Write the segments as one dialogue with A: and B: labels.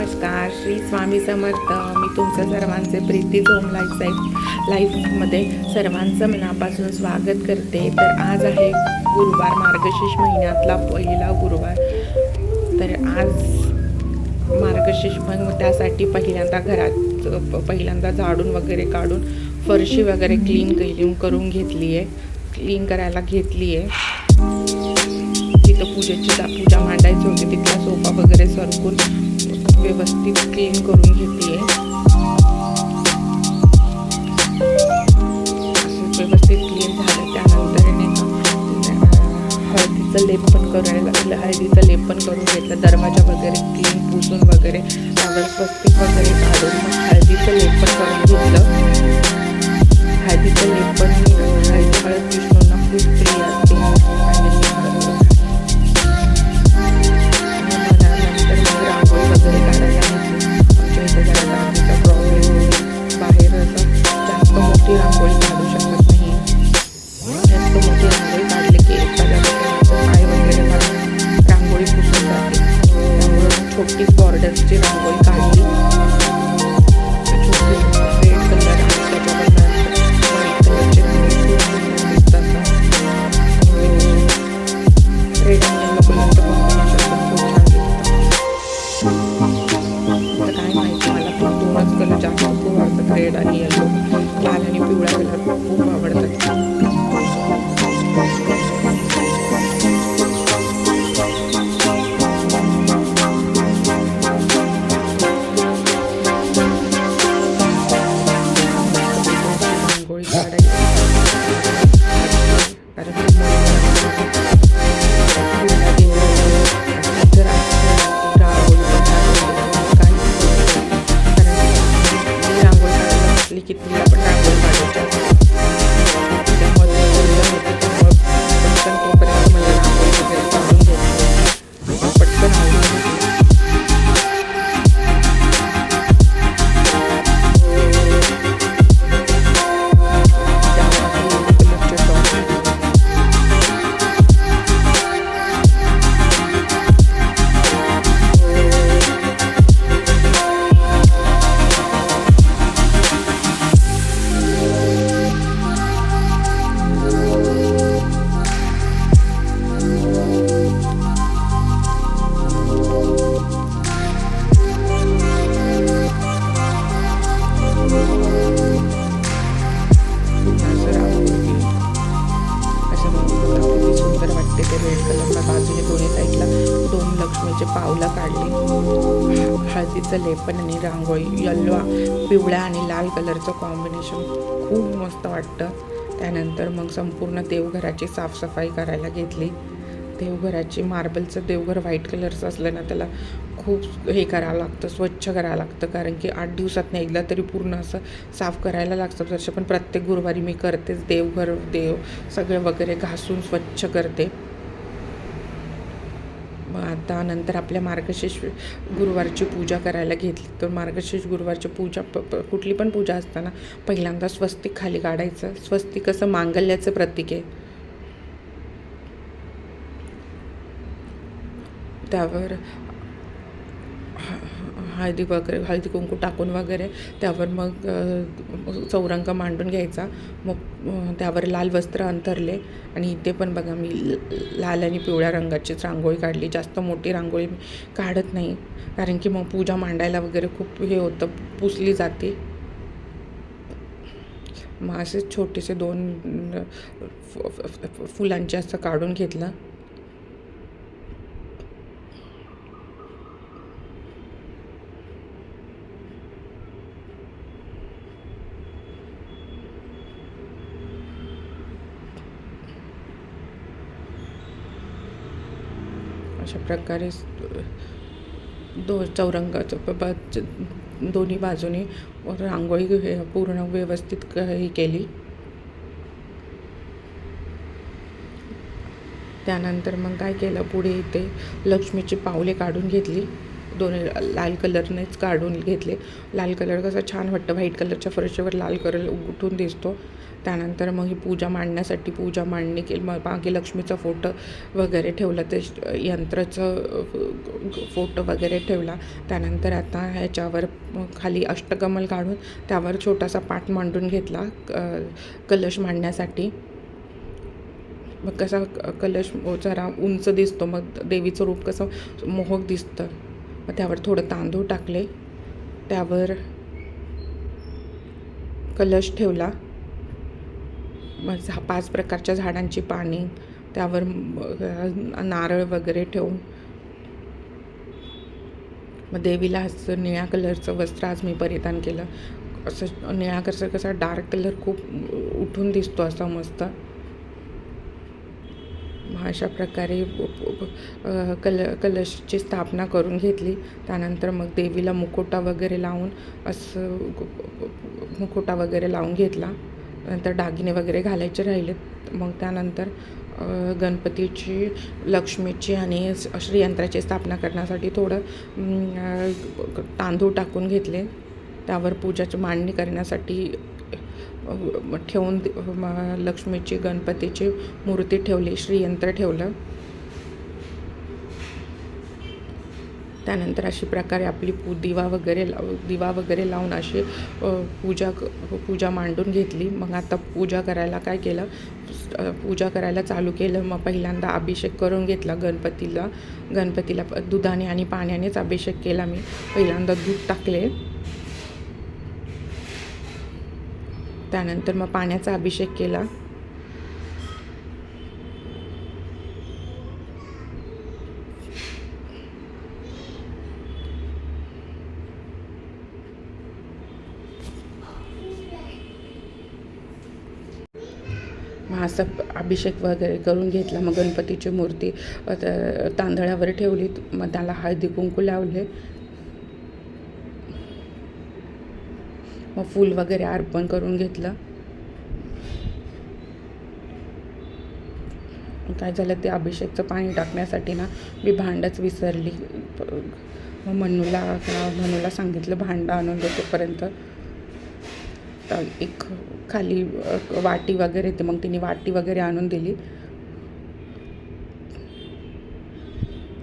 A: नमस्कार, श्री स्वामी समर्थ. मी तुमचं सर्वांचे प्रीती होम लाईफमध्ये सर्वांचं मनापासून स्वागत करते. तर आज आहे गुरुवार, मार्गशीर्ष महिन्यातला पहिला गुरुवार. तर आज मार्गशीर्ष मग त्यासाठी पहिल्यांदा झाडून वगैरे काढून फरशी वगैरे करून घेतली आहे. क्लीन करायला घेतली आहे. तिथं पूजा मांडायची होती. तिथला सोफा वगैरे सरकून व्यवस्थित क्लीन करून घेतली आहे. असं व्यवस्थित क्लीन झालं. त्यानंतर हळदीचं लेप पण करून घेतलं. दरवाजा वगैरे क्लीन पुसून वगैरे त्यावर स्वस्तिक वगैरे काढून मग हळदीचं लेप पण करून घेतलं. हळदीचं लेप पण हळद विष्णूंना खूप प्रिय असते. वगैरे काढायला आमच्या इथे जरा रांगोळीचा प्रॉब्लेम. बाहेर असं जास्त मोठी रांगोळी काढू शकत नाही. जास्त मोठी रांगोळी काढली की एखाद्या पाय वगैरे काढून रांगोळी पुसून जाते. त्यामुळं छोटी बॉर्डरची रांगोळी काढली. छोटी रेड कलर आणि त्याच्यावर व्हाईट कलरची रांगोळी दिसतात. रेड आणि येलो कलरचं कॉम्बिनेशन पण खूप छान दिसतं. काय माहिती, मला पण दोनच कलर जास्त खूप आवडतात, रेड आणि येलो. लाल आणि पिवळा कलर खूप आवडतात. रांगोळी काढायची की तिला पण रांगोळी काढायची असते. त्यामुळे पटकन तोपर्यंत मला रांगोळी वगैरे काढून घ्यायची. पटकन रेड कलरच्या बाजूने दोन्ही साईडला 2 लक्ष्मीचे पावलं काढली. हळदीचं लेपन आणि रांगोळी येलो, पिवळ्या आणि लाल कलरचं कॉम्बिनेशन खूप मस्त वाटतं. त्यानंतर मग संपूर्ण देवघराची साफसफाई करायला घेतली. देवघराची मार्बलचं देवघर व्हाईट कलरचं असलं ना, त्याला खूप हे करावं लागतं, स्वच्छ करावं लागतं. कारण की 8 दिवसातनं एकदा तरी पूर्ण असं साफ करायला लागतं. तसं पण प्रत्येक गुरुवारी मी करतेच. देव सगळे वगैरे घासून स्वच्छ करते. मग आता नंतर आपल्या मार्गशीर्ष गुरुवारची पूजा करायला घेतली. तर मार्गशीर्ष गुरुवारची पूजा कुठली पण पूजा असताना पहिल्यांदा स्वस्तिक खाली काढायचं. स्वस्तिक असं मांगल्याचं प्रतीक आहे. त्यावर हळदी कुंकू टाकून वगैरे त्यावर मग चौरंग मांडून घ्यायचा. मग त्यावर लाल वस्त्र अंथरले आणि इथे पण बघा मी लाल आणि पिवळ्या रंगाचीच रांगोळी काढली. जास्त मोठी रांगोळी काढत नाही, कारण की मग पूजा मांडायला वगैरे खूप हे होतं, पुसली जाते. मग असे छोटेसे 2 फुलांचे असं काढून घेतलं. अशा प्रकारे चौरंगाचं दोन्ही बाजूने रांगोळी पूर्ण व्यवस्थित ही केली. त्यानंतर मग काय केलं, पुढे इथे लक्ष्मीची पावले काढून घेतली. दोन्ही लाल कलरनेच काढून घेतले. लाल कलर कसा छान वाटतं, व्हाईट कलरच्या फरशीवर लाल कलर उठून दिसतो. त्यानंतर मग ही पूजा मांडण्यासाठी पूजा मांडणी केली. मग मागे लक्ष्मीचा फोटो वगैरे ठेवला, ते यंत्राचं फोटो वगैरे ठेवला. त्यानंतर आता ह्याच्यावर खाली अष्टकमल काढून त्यावर छोटासा पाट मांडून घेतला कलश मांडण्यासाठी. मग कसा कलश जरा उंच दिसतो, मग देवीचं रूप कसं मोहक दिसतं. मग त्यावर थोडं तांदूळ टाकले, त्यावर कलश ठेवला. मग 5 प्रकारच्या झाडांची पाने, त्यावर नारळ वगैरे ठेवून मग देवीला असं निळ्या कलरचं वस्त्र आज मी परिधान केलं. असं निळा कसा डार्क कलर खूप उठून दिसतो असा मस्त. अशा प्रकारे कलशची स्थापना करून घेतली. त्यानंतर मग देवीला मुखोटा वगैरे लावून मुखोटा वगैरे लावून घेतला. नंतर दागिने वगैरे घालायचे राहिलेत. मग त्यानंतर गणपतीची, लक्ष्मीची आणि श्रीयंत्राची स्थापना करण्यासाठी थोडं तांदूळ टाकून घेतले. त्यावर पूजाची मांडणी करण्यासाठी ठेवून लक्ष्मीची, गणपतीची मूर्ती ठेवली, श्रीयंत्र ठेवलं. त्यानंतर अशी प्रकारे आपली दिवा वगैरे लावून अशी पूजा मांडून घेतली. मग आता पूजा करायला काय केलं, पूजा करायला चालू केलं. मग पहिल्यांदा अभिषेक करून घेतला गणपतीला दुधाने आणि पाण्यानेच अभिषेक केला. मी पहिल्यांदा दूध टाकले, त्यानंतर मग पाण्याचा अभिषेक केला. मग असं अभिषेक वगैरे करून घेतला. मग गणपतीची मूर्ती तांदळावर ठेवली. मग त्याला हळदी कुंकू लावले. मग फूल वगैरे अर्पण करून घेतलं. काय झालं, ते अभिषेकचं पाणी टाकण्यासाठी ना मी भांडंच विसरली. मग मनूला सांगितलं भांडं आणून दे. तोपर्यंत एक खाली वाटी वगैरे, ते मग तिने वाटी वगैरे आणून दिली.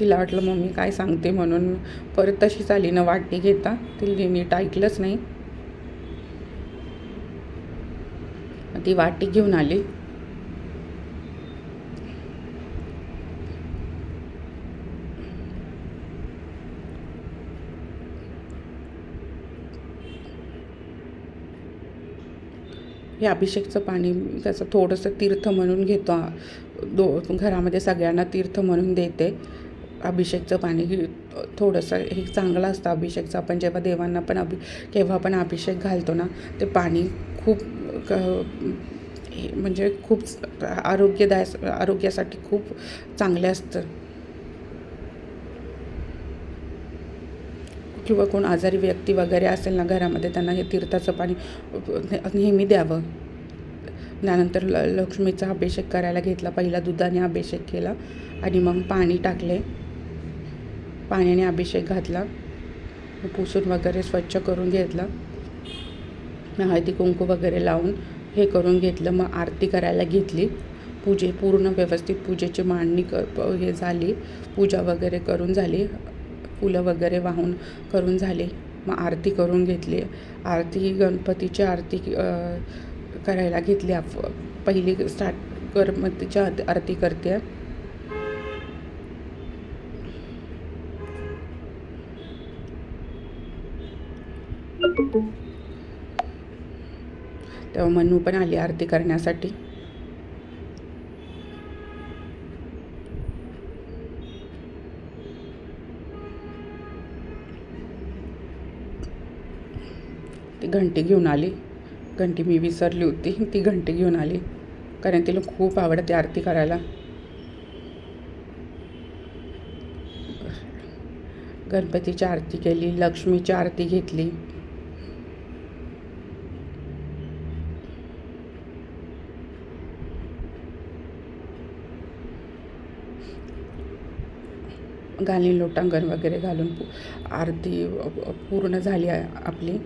A: तिला वाटलं मम्मी काय सांगते म्हणून परत तशीच आली ना वाटी घेता. तिला नीट ऐकलंच नाही. ती वाटी घेऊन आली. हे अभिषेकचं पाणी त्याचं थोडंसं तीर्थ म्हणून घेतो. घरामध्ये सगळ्यांना तीर्थ म्हणून देते. अभिषेकचं पाणी थोडंसं हे चांगलं असतं अभिषेकचं. आपण जेव्हा देवांना पण केव्हा पण अभिषेक घालतो ना, ते पाणी खूप म्हणजे खूप आरोग्यासाठी खूप चांगलं असतं. किंवा कोण आजारी व्यक्ती वगैरे असेल ना घरामध्ये, त्यांना हे तीर्थाचं पाणी नेहमी द्यावं. त्यानंतर लक्ष्मीचा अभिषेक करायला घेतला. पहिला दुधाने अभिषेक केला आणि मग पाणी टाकले. पाण्याने अभिषेक घातला. पुसून वगैरे स्वच्छ करून घेतलं. हळदी कुंकू वगैरे लावून हे करून घेतलं. मग आरती करायला घेतली. पूर्ण व्यवस्थित पूजेची मांडणी हे झाली. पूजा वगैरे करून झाली. फुलं वगैरे वाहून करून झाले. मग आरती करून घेतली. गणपतीची आरती करायला घेतली. पहिली गणपतीची आरती करते. तेव्हा मनू पण आली आरती करण्यासाठी. ती घंटी घेऊन आली. घंटी मी विसरली होती. ती घंटी घेऊन आली कारण तिला खूप आवडते आरती करायला. गणपतीची आरती केली. लक्ष्मीची आरती घेतली. गाणी लोटांगण वगैरे घालून आरती पूर्ण झाली आपली.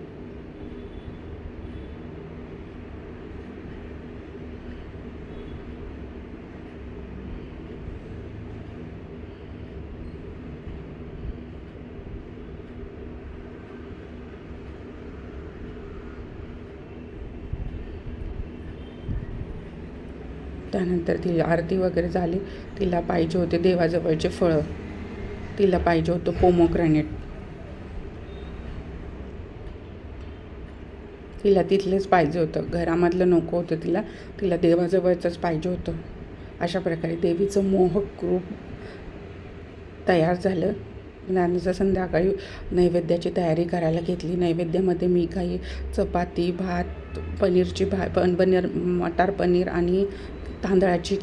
A: त्यानंतर तिला आरती वगैरे झाली. तिला पाहिजे होते देवाजवळचे फळं. तिला पाहिजे होतं पोमोग्रॅनेट. तिला तिथलेच पाहिजे होतं, घरामधलं नको होतं तिला. तिला देवाजवळचंच पाहिजे होतं. अशा प्रकारे देवीचं मोहक रूप तयार झालं. त्यानंतर संध्याकाळी नैवेद्याची तयारी करायला घेतली. नैवेद्यामध्ये मी काही चपाती, भात, पनीरची पनीर, मटार पनीर आणि तांदळाची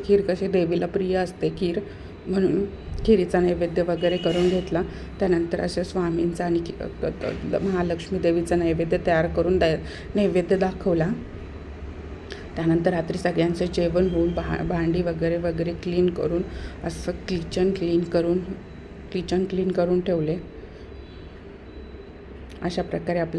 A: खीर कशी देवीला प्रिय असते खीर, म्हणून खिरीचा नैवेद्य वगैरे करून घेतला. त्यानंतर असे स्वामींचा आणि महालक्ष्मी देवीचा नैवेद्य तयार करून नैवेद्य दाखवला. त्यानंतर रात्री सगळ्यांचं जेवण होऊन भांडी वगैरे क्लीन करून असं किचन क्लीन करून ठेवले. अशा प्रकारे आपलं